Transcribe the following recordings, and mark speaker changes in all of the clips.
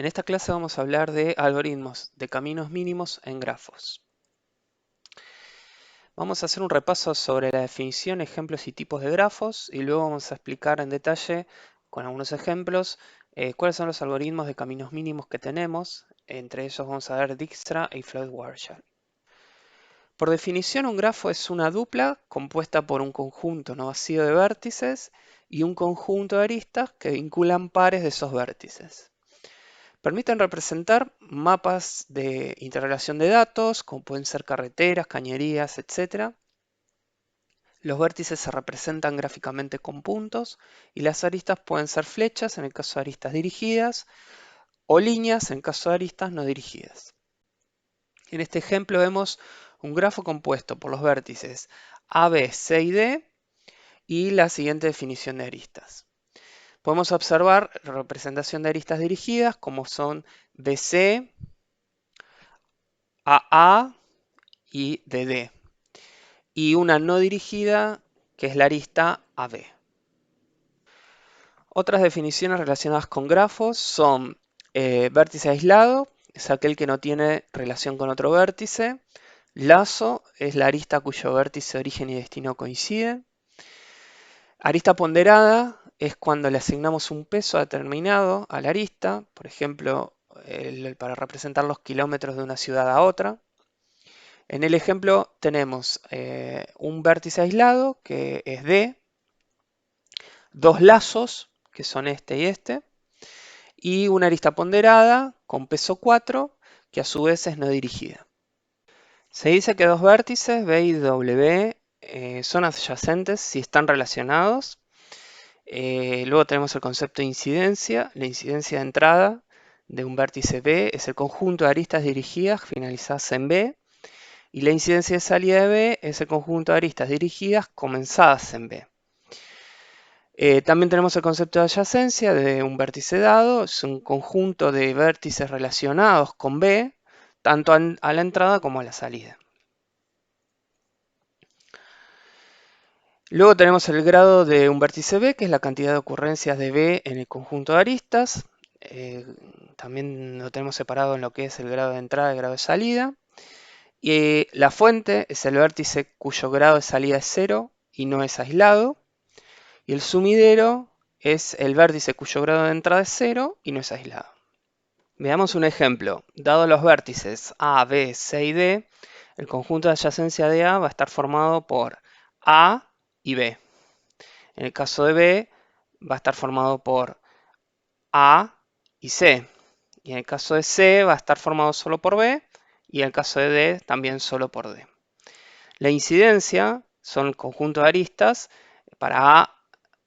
Speaker 1: En esta clase vamos a hablar de algoritmos de caminos mínimos en grafos. Vamos a hacer un repaso sobre la definición, ejemplos y tipos de grafos y luego vamos a explicar en detalle con algunos ejemplos cuáles son los algoritmos de caminos mínimos que tenemos. Entre ellos vamos a ver Dijkstra y Floyd-Warshall. Por definición, un grafo es una dupla compuesta por un conjunto no vacío de vértices y un conjunto de aristas que vinculan pares de esos vértices. Permiten representar mapas de interrelación de datos, como pueden ser carreteras, cañerías, etc. Los vértices se representan gráficamente con puntos y las aristas pueden ser flechas en el caso de aristas dirigidas o líneas en el caso de aristas no dirigidas. En este ejemplo vemos un grafo compuesto por los vértices A, B, C y D y la siguiente definición de aristas. Podemos observar representación de aristas dirigidas como son BC, AA y DD, y una no dirigida que es la arista AB. Otras definiciones relacionadas con grafos son vértice aislado, es aquel que no tiene relación con otro vértice. Lazo es la arista cuyo vértice, origen y destino coinciden. Arista ponderada es cuando le asignamos un peso determinado a la arista, por ejemplo, para representar los kilómetros de una ciudad a otra. En el ejemplo tenemos un vértice aislado que es D, dos lazos que son este y una arista ponderada con peso 4 que a su vez es no dirigida. Se dice que dos vértices B y W son adyacentes si están relacionados. Luego tenemos el concepto de incidencia. La incidencia de entrada de un vértice B es el conjunto de aristas dirigidas finalizadas en B. Y la incidencia de salida de B es el conjunto de aristas dirigidas comenzadas en B. También tenemos el concepto de adyacencia de un vértice dado. Es un conjunto de vértices relacionados con B, tanto a la entrada como a la salida. Luego tenemos el grado de un vértice B, que es la cantidad de ocurrencias de B en el conjunto de aristas. También lo tenemos separado en lo que es el grado de entrada y el grado de salida. Y la fuente es el vértice cuyo grado de salida es 0 y no es aislado. Y el sumidero es el vértice cuyo grado de entrada es 0 y no es aislado. Veamos un ejemplo. Dado los vértices A, B, C y D, el conjunto de adyacencia de A va a estar formado por A y B. En el caso de B, va a estar formado por A y C. Y en el caso de C, va a estar formado solo por B. Y en el caso de D, también solo por D. La incidencia son el conjunto de aristas. Para A,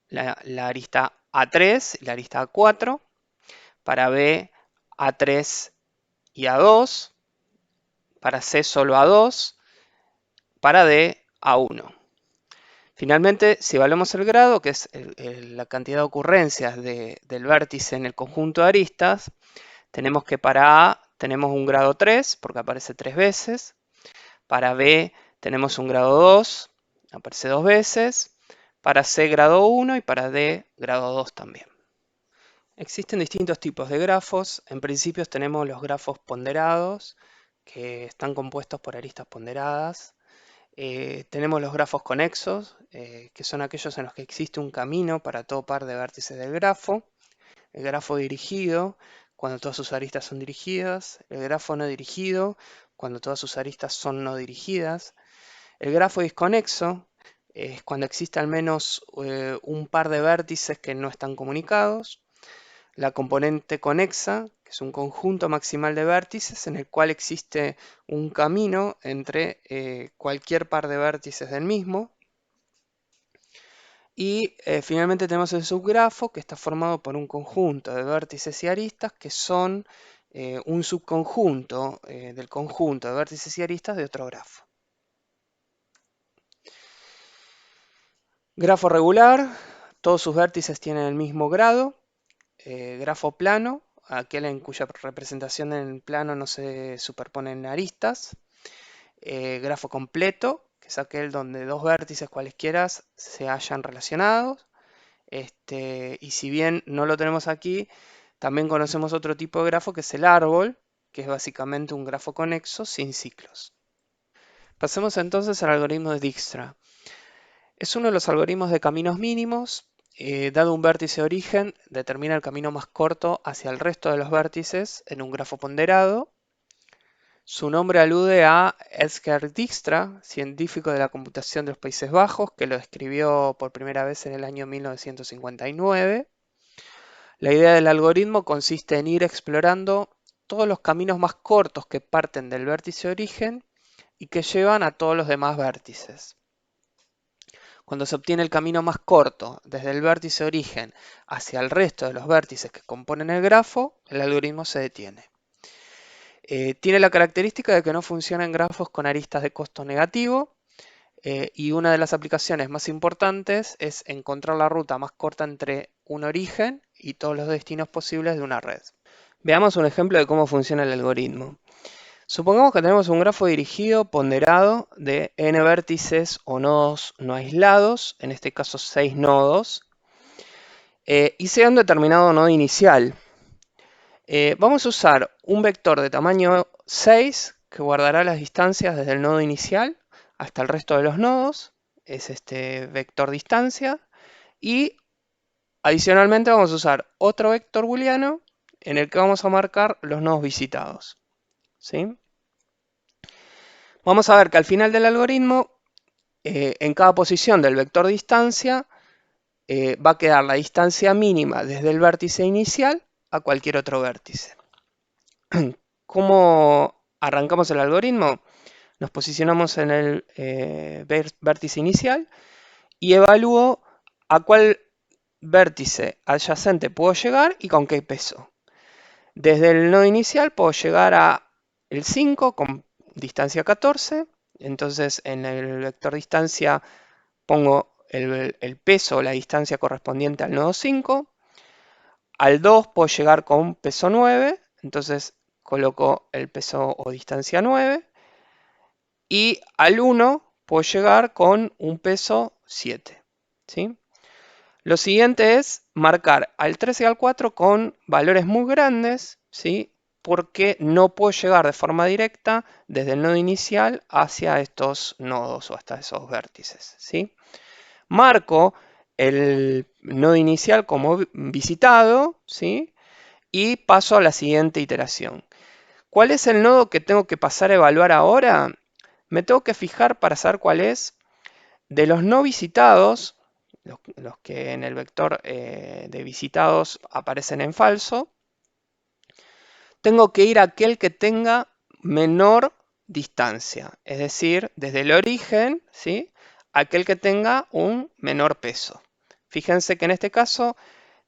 Speaker 1: la arista A3 y la arista A4. Para B, A3 y A2. Para C, solo A2. Para D, A1. Finalmente, si evaluamos el grado, que es la cantidad de ocurrencias del vértice en el conjunto de aristas, tenemos que para A tenemos un grado 3, porque aparece 3 veces. Para B tenemos un grado 2, aparece 2 veces. Para C grado 1 y para D grado 2 también. Existen distintos tipos de grafos. En principio tenemos los grafos ponderados, que están compuestos por aristas ponderadas. Tenemos los grafos conexos, que son aquellos en los que existe un camino para todo par de vértices del grafo. El grafo dirigido, cuando todas sus aristas son dirigidas. El grafo no dirigido, cuando todas sus aristas son no dirigidas. El grafo disconexo es cuando existe al menos un par de vértices que no están comunicados. La componente conexa, que es un conjunto maximal de vértices en el cual existe un camino entre cualquier par de vértices del mismo. Y finalmente tenemos el subgrafo, que está formado por un conjunto de vértices y aristas que son un subconjunto del conjunto de vértices y aristas de otro grafo. Grafo regular, todos sus vértices tienen el mismo grado. Grafo plano, aquel en cuya representación en el plano no se superponen aristas. Grafo completo, que es aquel donde dos vértices cualesquiera se hallan relacionados. Y si bien no lo tenemos aquí, También conocemos otro tipo de grafo que es el árbol, que es básicamente un grafo conexo sin ciclos. Pasemos entonces al algoritmo de Dijkstra. Es uno de los algoritmos de caminos mínimos. Dado un vértice de origen, determina el camino más corto hacia el resto de los vértices en un grafo ponderado. Su nombre alude a Edsger Dijkstra, científico de la computación de los Países Bajos, que lo describió por primera vez en el año 1959. La idea del algoritmo consiste en ir explorando todos los caminos más cortos que parten del vértice de origen y que llevan a todos los demás vértices. Cuando se obtiene el camino más corto desde el vértice de origen hacia el resto de los vértices que componen el grafo, el algoritmo se detiene. Tiene la característica de que no funciona en grafos con aristas de costo negativo, y una de las aplicaciones más importantes es encontrar la ruta más corta entre un origen y todos los destinos posibles de una red. Veamos un ejemplo de cómo funciona el algoritmo. Supongamos que tenemos un grafo dirigido ponderado de n vértices o nodos no aislados, en este caso 6 nodos, y sea un determinado nodo inicial. Vamos a usar un vector de tamaño 6 que guardará las distancias desde el nodo inicial hasta el resto de los nodos, es este vector distancia, y adicionalmente vamos a usar otro vector booleano en el que vamos a marcar los nodos visitados, ¿sí? Vamos a ver que al final del algoritmo, en cada posición del vector distancia, va a quedar la distancia mínima desde el vértice inicial a cualquier otro vértice. ¿Cómo arrancamos el algoritmo? Nos posicionamos en el vértice inicial y evalúo a cuál vértice adyacente puedo llegar y con qué peso. Desde el nodo inicial puedo llegar a el 5 con distancia 14. Entonces en el vector distancia pongo el peso o la distancia correspondiente al nodo 5. Al 2 puedo llegar con peso 9. Entonces coloco el peso o distancia 9. Y al 1 puedo llegar con un peso 7. ¿Sí? Lo siguiente es marcar al 3 y al 4 con valores muy grandes, ¿sí? Porque no puedo llegar de forma directa desde el nodo inicial hacia estos nodos o hasta esos vértices, ¿sí? Marco el nodo inicial como visitado, ¿sí? Y paso a la siguiente iteración. ¿Cuál es el nodo que tengo que pasar a evaluar ahora? Me tengo que fijar para saber cuál es. De los no visitados, los que en el vector de visitados aparecen en falso, tengo que ir a aquel que tenga menor distancia, es decir, desde el origen, ¿sí?, aquel que tenga un menor peso. Fíjense que en este caso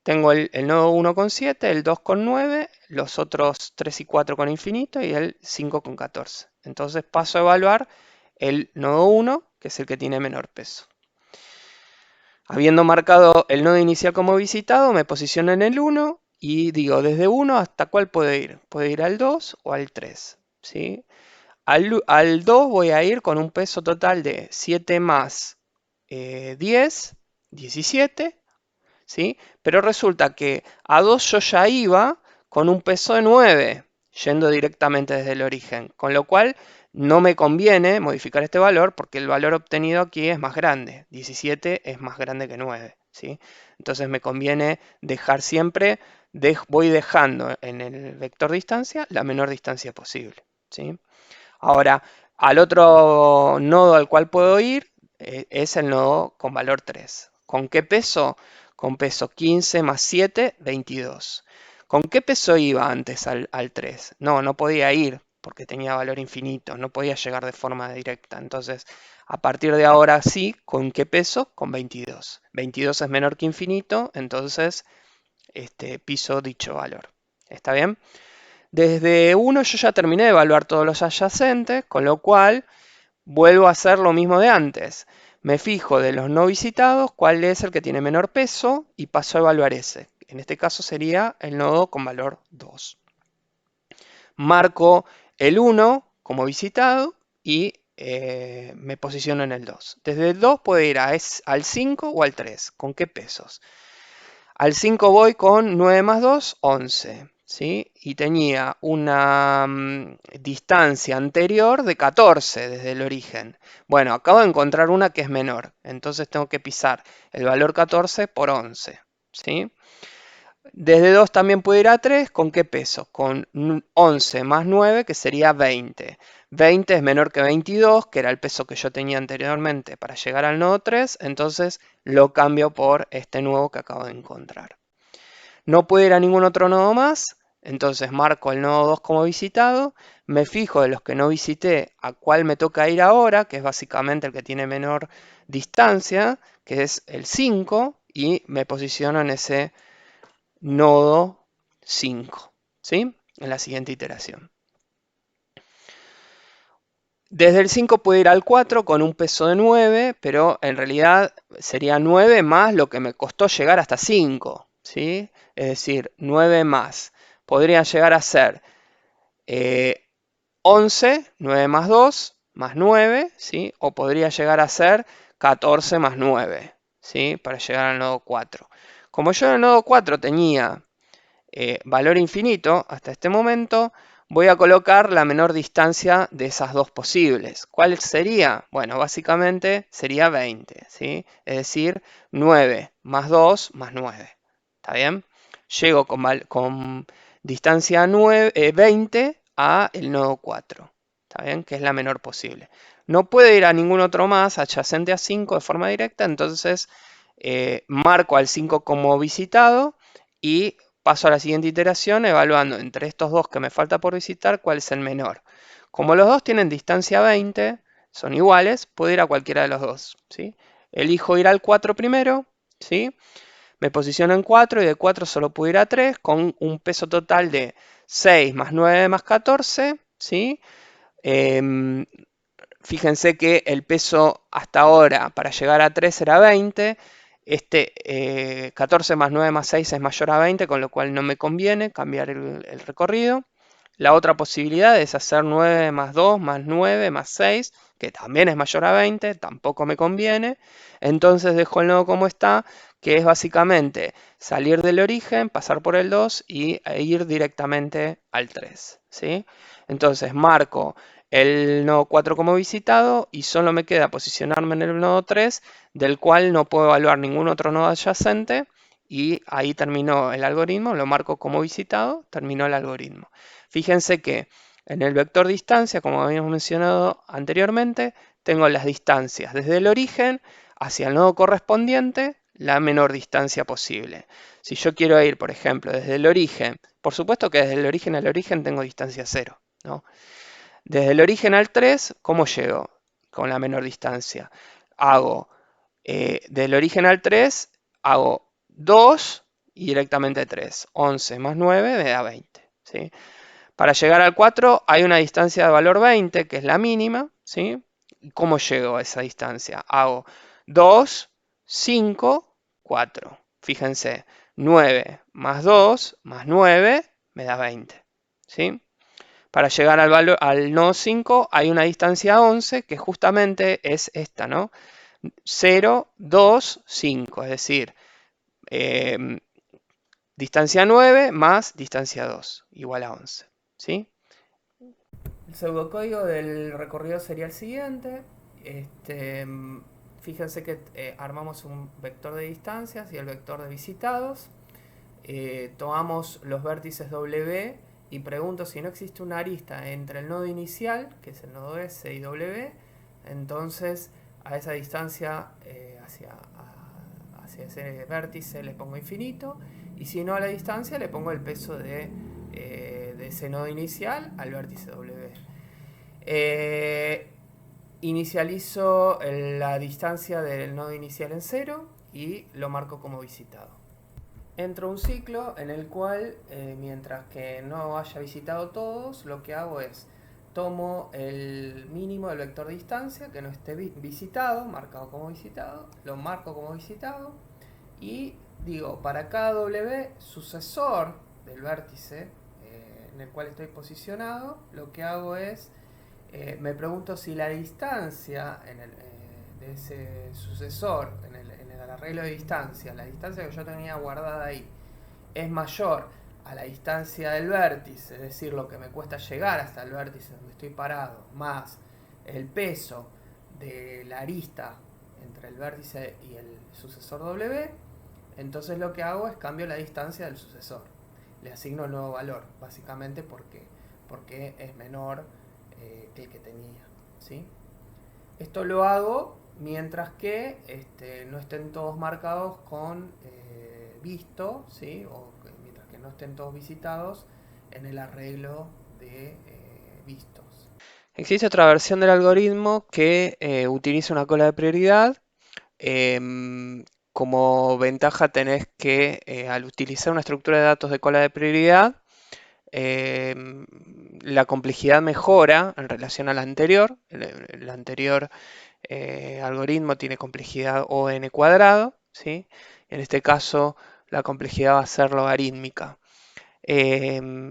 Speaker 1: tengo el nodo 1 con 7, el 2 con 9, los otros 3 y 4 con infinito y el 5 con 14. Entonces paso a evaluar el nodo 1, que es el que tiene menor peso. Habiendo marcado el nodo inicial como visitado, me posiciono en el 1 y digo, desde 1 hasta cuál puedo ir. Puedo ir al 2 o al 3, ¿sí? Al 2 voy a ir con un peso total de 7 más 10, 17, ¿sí? Pero resulta que a 2 yo ya iba con un peso de 9, yendo directamente desde el origen, con lo cual no me conviene modificar este valor porque el valor obtenido aquí es más grande. 17 es más grande que 9, ¿sí? Entonces me conviene dejar siempre, voy dejando en el vector distancia la menor distancia posible, ¿sí? Ahora, al otro nodo al cual puedo ir es el nodo con valor 3. ¿Con qué peso? Con peso 15 más 7, 22. ¿Con qué peso iba antes al 3? No podía ir porque tenía valor infinito, no podía llegar de forma directa. Entonces, a partir de ahora sí, ¿con qué peso? Con 22. 22 es menor que infinito, entonces piso dicho valor. ¿Está bien? Desde 1 yo ya terminé de evaluar todos los adyacentes, con lo cual vuelvo a hacer lo mismo de antes. Me fijo de los no visitados cuál es el que tiene menor peso y paso a evaluar ese. En este caso sería el nodo con valor 2. Marco el 1 como visitado y me posiciono en el 2. Desde el 2 puedo ir al 5 o al 3. ¿Con qué pesos? Al 5 voy con 9 más 2, 11. ¿Sí? Y tenía una distancia anterior de 14 desde el origen. Bueno, acabo de encontrar una que es menor, entonces tengo que pisar el valor 14 por 11. ¿Sí? Desde 2 también puedo ir a 3, ¿con qué peso? Con 11 más 9, que sería 20. 20 es menor que 22, que era el peso que yo tenía anteriormente para llegar al nodo 3, entonces lo cambio por este nuevo que acabo de encontrar. No puedo ir a ningún otro nodo más, entonces marco el nodo 2 como visitado, me fijo de los que no visité a cuál me toca ir ahora, que es básicamente el que tiene menor distancia, que es el 5, y me posiciono en ese nodo 5, ¿sí? En la siguiente iteración. Desde el 5 puedo ir al 4 con un peso de 9, pero en realidad sería 9 más lo que me costó llegar hasta 5, ¿sí? Es decir, 9 más. Podría llegar a ser 11, 9 más 2, más 9, ¿sí? O podría llegar a ser 14 más 9, ¿sí? Para llegar al nodo 4. Como yo en el nodo 4 tenía valor infinito hasta este momento, voy a colocar la menor distancia de esas dos posibles. ¿Cuál sería? Bueno, básicamente sería 20, ¿sí? Es decir, 9 más 2 más 9. ¿Está bien? Llego con distancia 20 a el nodo 4. ¿Está bien? Que es la menor posible. No puede ir a ningún otro más adyacente a 5 de forma directa, entonces marco al 5 como visitado y paso a la siguiente iteración evaluando entre estos dos que me falta por visitar cuál es el menor. Como los dos tienen distancia 20, son iguales, puedo ir a cualquiera de los dos, ¿sí? Elijo ir al 4 primero, ¿sí? Me posiciono en 4 y de 4 solo puedo ir a 3 con un peso total de 6 más 9 más 14, ¿sí? Fíjense que el peso hasta ahora para llegar a 3 era 20. 14 más 9 más 6 es mayor a 20, con lo cual no me conviene cambiar el recorrido. La otra posibilidad es hacer 9 más 2 más 9 más 6, que también es mayor a 20, tampoco me conviene. Entonces dejo el nodo como está, que es básicamente salir del origen, pasar por el 2 e ir directamente al 3, ¿sí? Entonces marco el nodo 4 como visitado y solo me queda posicionarme en el nodo 3, del cual no puedo evaluar ningún otro nodo adyacente, y ahí terminó el algoritmo, lo marco como visitado, terminó el algoritmo. Fíjense que en el vector distancia, como habíamos mencionado anteriormente, tengo las distancias desde el origen hacia el nodo correspondiente, la menor distancia posible. Si yo quiero ir, por ejemplo, desde el origen, por supuesto que desde el origen al origen tengo distancia 0, ¿no? Desde el origen al 3, ¿cómo llego? Con la menor distancia. Hago del origen al 3, hago 2 y directamente 3. 11 más 9 me da 20, ¿sí? Para llegar al 4 hay una distancia de valor 20, que es la mínima, ¿sí? ¿Y cómo llego a esa distancia? Hago 2, 5, 4. Fíjense, 9 más 2 más 9 me da 20, ¿sí? Para llegar al nodo 5 hay una distancia 11 que justamente es esta, ¿no? 0, 2, 5, es decir, eh, distancia 9 más distancia 2, igual a 11, ¿sí? El pseudocódigo del recorrido sería el siguiente. Fíjense que armamos un vector de distancias y el vector de visitados. Tomamos los vértices W y pregunto si no existe una arista entre el nodo inicial, que es el nodo S, y W, entonces a esa distancia hacia ese vértice le pongo infinito, y si no a la distancia le pongo el peso de ese nodo inicial al vértice W. Inicializo la distancia del nodo inicial en 0 y lo marco como visitado. Entro a un ciclo en el cual, mientras que no haya visitado todos, lo que hago es tomo el mínimo del vector de distancia que no esté visitado, marcado como visitado, lo marco como visitado y digo, para cada W sucesor del vértice en el cual estoy posicionado, lo que hago es, me pregunto si la distancia de ese sucesor en la el arreglo de distancia, la distancia que yo tenía guardada ahí, es mayor a la distancia del vértice, es decir, lo que me cuesta llegar hasta el vértice donde estoy parado, más el peso de la arista entre el vértice y el sucesor W, entonces lo que hago es cambio la distancia del sucesor. Le asigno un nuevo valor, básicamente porque es menor que el que tenía. ¿Sí? Esto lo hago mientras que no estén todos marcados con visto, ¿sí? O mientras que no estén todos visitados en el arreglo de vistos. Existe otra versión del algoritmo que utiliza una cola de prioridad. Como ventaja tenés que al utilizar una estructura de datos de cola de prioridad, la complejidad mejora en relación a la anterior. El anterior algoritmo tiene complejidad O n cuadrado, ¿sí? En este caso la complejidad va a ser logarítmica.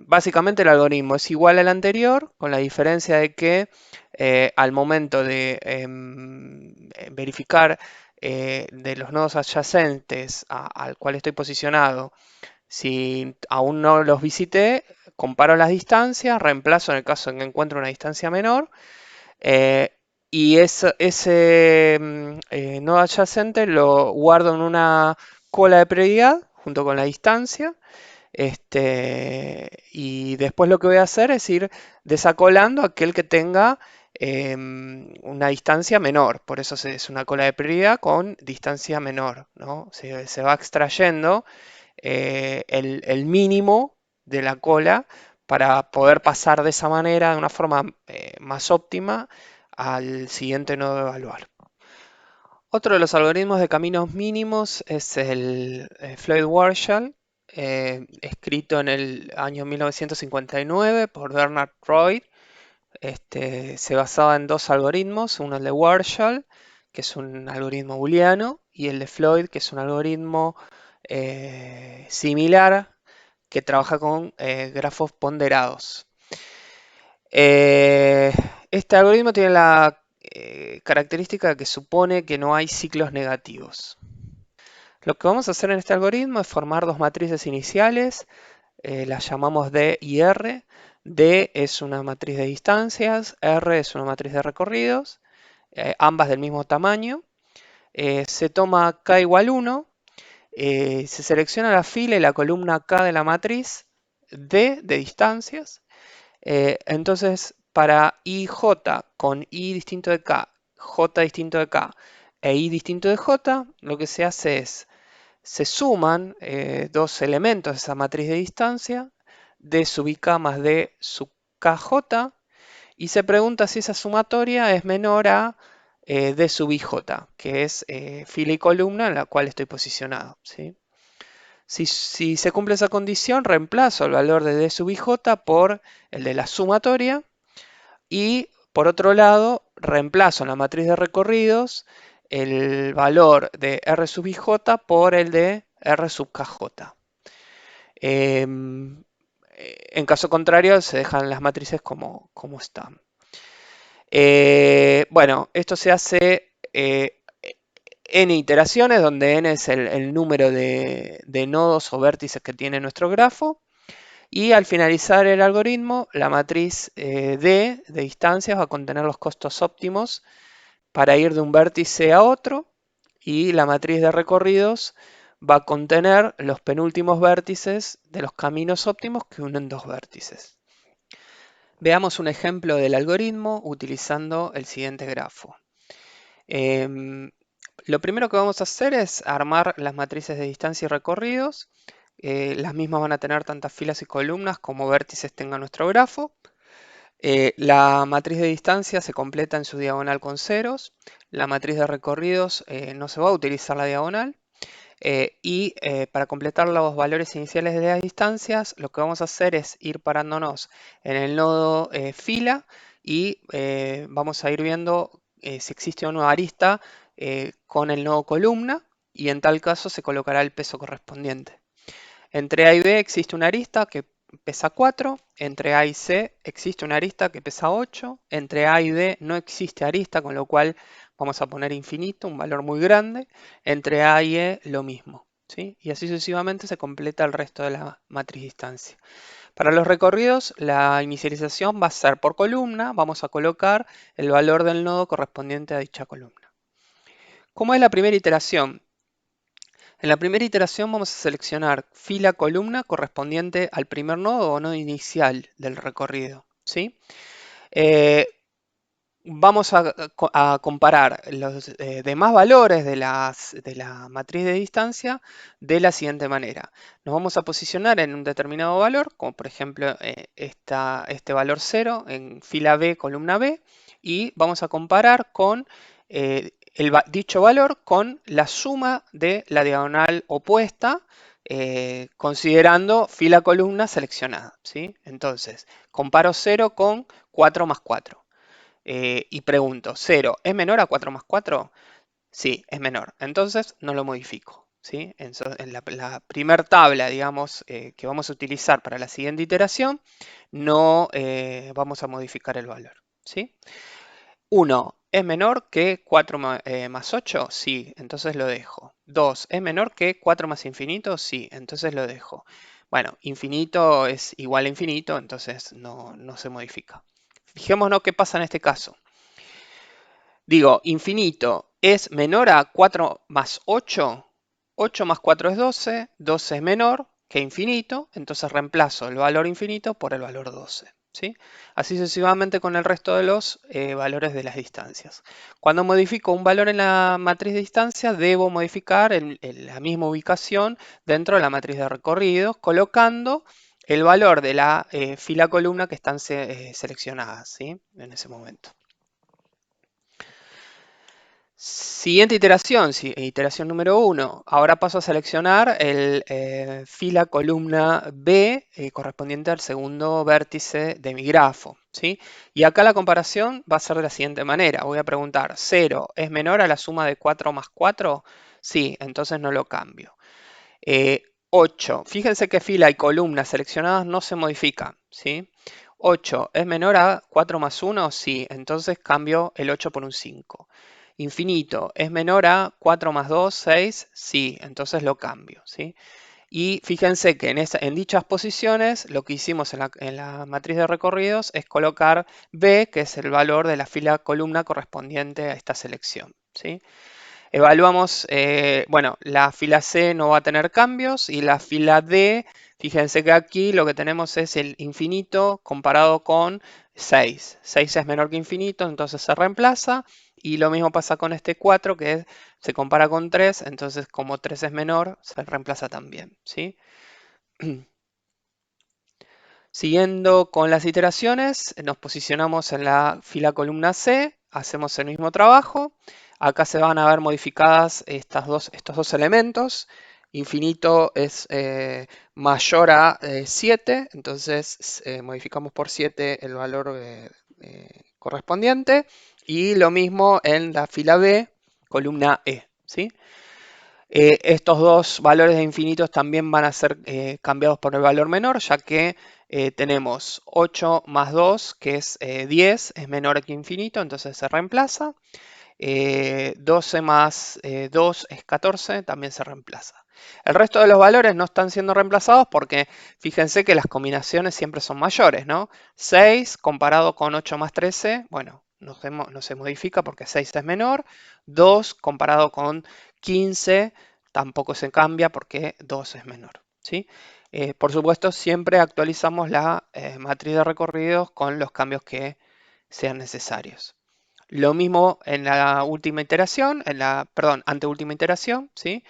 Speaker 1: Básicamente el algoritmo es igual al anterior, con la diferencia de que al momento de verificar de los nodos adyacentes al cual estoy posicionado, si aún no los visité, comparo las distancias, reemplazo en el caso en que encuentre una distancia menor, eh, y ese nodo adyacente lo guardo en una cola de prioridad junto con la distancia. Y después lo que voy a hacer es ir desacolando aquel que tenga una distancia menor. Por eso es una cola de prioridad con distancia menor, ¿no? Se va extrayendo el mínimo de la cola para poder pasar de esa manera, de una forma más óptima, al siguiente nodo a evaluar. Otro de los algoritmos de caminos mínimos es el Floyd-Warshall, escrito en el año 1959 por Bernard Roy. Se basaba en dos algoritmos, uno el de Warshall, que es un algoritmo booleano, y el de Floyd, que es un algoritmo similar que trabaja con grafos ponderados. Eh, este algoritmo tiene la característica que supone que no hay ciclos negativos. Lo que vamos a hacer en este algoritmo es formar dos matrices iniciales, las llamamos D y R. D es una matriz de distancias, R es una matriz de recorridos, ambas del mismo tamaño. Se toma K igual 1, se selecciona la fila y la columna K de la matriz D de distancias. Entonces, para IJ con I distinto de K, J distinto de K e I distinto de J, lo que se hace es, se suman dos elementos de esa matriz de distancia, D sub IK más D sub KJ, y se pregunta si esa sumatoria es menor a D sub IJ, que es fila y columna en la cual estoy posicionado, ¿sí? Si se cumple esa condición, reemplazo el valor de D sub IJ por el de la sumatoria y, por otro lado, reemplazo en la matriz de recorridos el valor de R sub IJ por el de R sub KJ. En caso contrario, se dejan las matrices como están. Bueno, esto se hace n iteraciones, donde n es el número de nodos o vértices que tiene nuestro grafo. Y al finalizar el algoritmo, la matriz D de distancias va a contener los costos óptimos para ir de un vértice a otro. Y la matriz de recorridos va a contener los penúltimos vértices de los caminos óptimos que unen dos vértices. Veamos un ejemplo del algoritmo utilizando el siguiente grafo. Lo primero que vamos a hacer es armar las matrices de distancia y recorridos. Las mismas van a tener tantas filas y columnas como vértices tenga nuestro grafo. La matriz de distancia se completa en su diagonal con ceros. La matriz de recorridos no se va a utilizar la diagonal. Para completar los valores iniciales de las distancias, lo que vamos a hacer es ir parándonos en el nodo fila y vamos a ir viendo si existe o no arista con el nodo columna, y en tal caso se colocará el peso correspondiente. Entre A y B existe una arista que pesa 4, entre A y C existe una arista que pesa 8, entre A y D no existe arista, con lo cual vamos a poner infinito, un valor muy grande, entre A y E lo mismo, ¿sí? Y así sucesivamente se completa el resto de la matriz distancia. Para los recorridos, la inicialización va a ser por columna, vamos a colocar el valor del nodo correspondiente a dicha columna. ¿Cómo es la primera iteración? En la primera iteración vamos a seleccionar fila columna correspondiente al primer nodo o nodo inicial del recorrido, ¿sí? Vamos a comparar los demás valores de la matriz de distancia de la siguiente manera. Nos vamos a posicionar en un determinado valor, como por ejemplo este valor 0 en fila B, columna B, y vamos a comparar con dicho valor con la suma de la diagonal opuesta, considerando fila columna seleccionada, ¿sí? Entonces, comparo 0 con 4 más 4. Y pregunto, ¿0 es menor a 4 más 4? Sí, es menor. Entonces no lo modifico, ¿sí? En la primer tabla, digamos, que vamos a utilizar para la siguiente iteración, no vamos a modificar el valor, ¿sí? 1 es menor que 4 más 8, sí, entonces lo dejo. 2 es menor que 4 más infinito, sí, entonces lo dejo. Bueno, infinito es igual a infinito, entonces no se modifica. Fijémonos qué pasa en este caso. Digo, infinito es menor a 4 más 8, 8 más 4 es 12, 12 es menor que infinito, entonces reemplazo el valor infinito por el valor 12, ¿sí? Así sucesivamente con el resto de los valores de las distancias. Cuando modifico un valor en la matriz de distancia, debo modificar en la misma ubicación dentro de la matriz de recorridos, colocando el valor de la fila columna que están seleccionadas, ¿sí? En ese momento. Siguiente iteración, iteración número 1. Ahora paso a seleccionar el fila columna B correspondiente al segundo vértice de mi grafo, ¿sí? Y acá la comparación va a ser de la siguiente manera. Voy a preguntar, ¿0 es menor a la suma de 4 más 4? Sí, entonces no lo cambio. 8. Fíjense que fila y columna seleccionadas no se modifican, ¿sí? 8 es menor a 4 más 1, sí, entonces cambio el 8 por un 5. Infinito es menor a 4 más 2, 6, sí, entonces lo cambio, ¿sí? Y fíjense que en dichas posiciones lo que hicimos en la matriz de recorridos es colocar B, que es el valor de la fila columna correspondiente a esta selección, ¿sí? Evaluamos, bueno, la fila C no va a tener cambios y la fila D, fíjense que aquí lo que tenemos es el infinito comparado con 6. 6 es menor que infinito, entonces se reemplaza. Y lo mismo pasa con este 4, que se compara con 3, entonces como 3 es menor, se reemplaza también, ¿sí? Siguiendo con las iteraciones, nos posicionamos en la fila columna C, hacemos el mismo trabajo. Acá se van a ver modificadas estos dos elementos. Infinito es mayor a 7, entonces modificamos por 7 el valor correspondiente. Y lo mismo en la fila B, columna E, ¿sí? Estos dos valores de infinitos también van a ser cambiados por el valor menor, ya que tenemos 8 más 2, que es 10, es menor que infinito, entonces se reemplaza. 12 más 2 es 14, también se reemplaza. El resto de los valores no están siendo reemplazados porque fíjense que las combinaciones siempre son mayores, ¿no? 6 comparado con 8 más 13, bueno, no se modifica porque 6 es menor. 2 comparado con 15 tampoco se cambia porque 2 es menor, ¿sí? Por supuesto, siempre actualizamos la matriz de recorridos con los cambios que sean necesarios. Lo mismo en la última iteración, perdón, anteúltima iteración, ¿sí?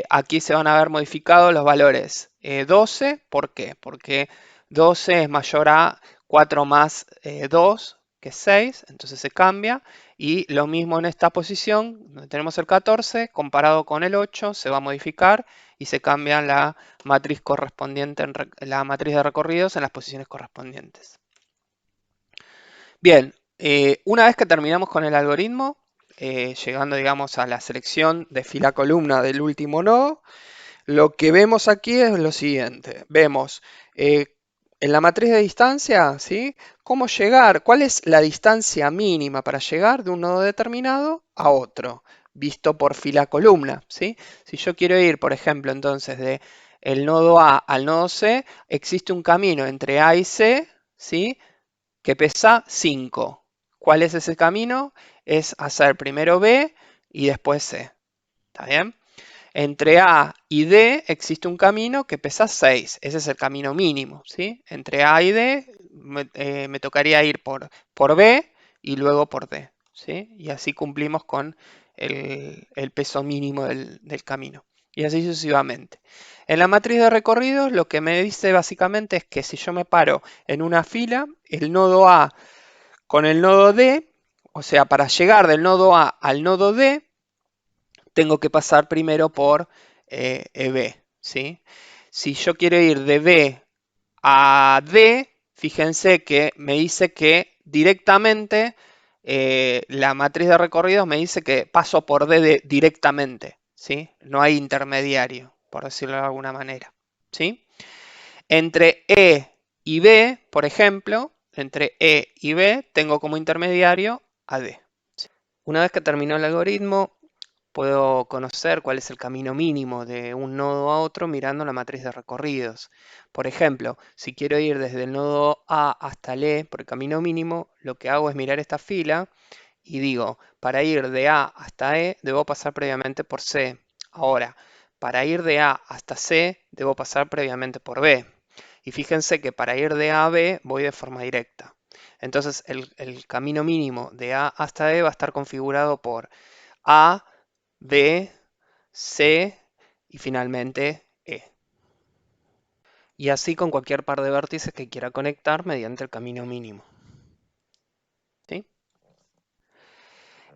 Speaker 1: Aquí se van a ver modificados los valores 12, ¿por qué? Porque 12 es mayor a 4 más 2, que es 6, entonces se cambia. Y lo mismo en esta posición, donde tenemos el 14, comparado con el 8, se va a modificar y se cambia la matriz correspondiente, la matriz de recorridos en las posiciones correspondientes. Bien, una vez que terminamos con el algoritmo, llegando, digamos, a la selección de fila columna del último nodo, lo que vemos aquí es lo siguiente. Vemos en la matriz de distancia, ¿sí? ¿Cómo llegar? ¿Cuál es la distancia mínima para llegar de un nodo determinado a otro, visto por fila columna, ¿sí? Si yo quiero ir, por ejemplo, entonces de el nodo A al nodo C, existe un camino entre A y C, ¿sí? Que pesa 5. ¿Cuál es ese camino? Es hacer primero B y después C. ¿Está bien? Entre A y D existe un camino que pesa 6. Ese es el camino mínimo, ¿sí? Entre A y D me tocaría ir por B y luego por D, ¿sí? Y así cumplimos con el peso mínimo del camino. Y así sucesivamente. En la matriz de recorridos lo que me dice básicamente es que si yo me paro en una fila, el nodo A con el nodo D, o sea, para llegar del nodo A al nodo D, tengo que pasar primero por B, ¿sí? Si yo quiero ir de B a D, fíjense que me dice que directamente la matriz de recorridos me dice que paso por directamente, ¿sí? No hay intermediario, por decirlo de alguna manera, ¿sí? Entre E y B, por ejemplo, entre E y B tengo como intermediario a D. Una vez que terminó el algoritmo, puedo conocer cuál es el camino mínimo de un nodo a otro mirando la matriz de recorridos. Por ejemplo, si quiero ir desde el nodo A hasta el E por el camino mínimo, lo que hago es mirar esta fila y digo, para ir de A hasta E debo pasar previamente por C. Ahora, para ir de A hasta C debo pasar previamente por B. Y fíjense que para ir de A a B voy de forma directa. Entonces el camino mínimo de A hasta E va a estar configurado por A, B, C y finalmente E. Y así con cualquier par de vértices que quiera conectar mediante el camino mínimo, ¿sí?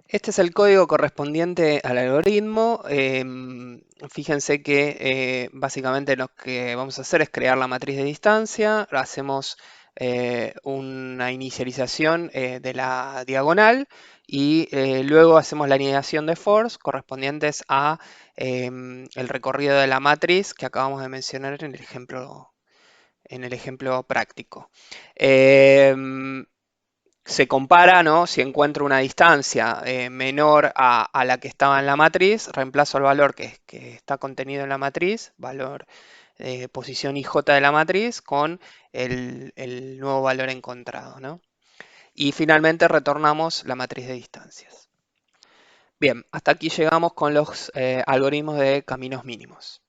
Speaker 1: Este es el código correspondiente al algoritmo. Fíjense que básicamente lo que vamos a hacer es crear la matriz de distancia. Hacemos una inicialización de la diagonal y luego hacemos la anidación de force correspondientes a el recorrido de la matriz que acabamos de mencionar en el ejemplo práctico. Se compara, ¿no? Si encuentro una distancia menor a la que estaba en la matriz, reemplazo el valor que está contenido en la matriz, valor posición IJ de la matriz, con el nuevo valor encontrado, ¿no? Y finalmente retornamos la matriz de distancias. Bien, hasta aquí llegamos con los algoritmos de caminos mínimos.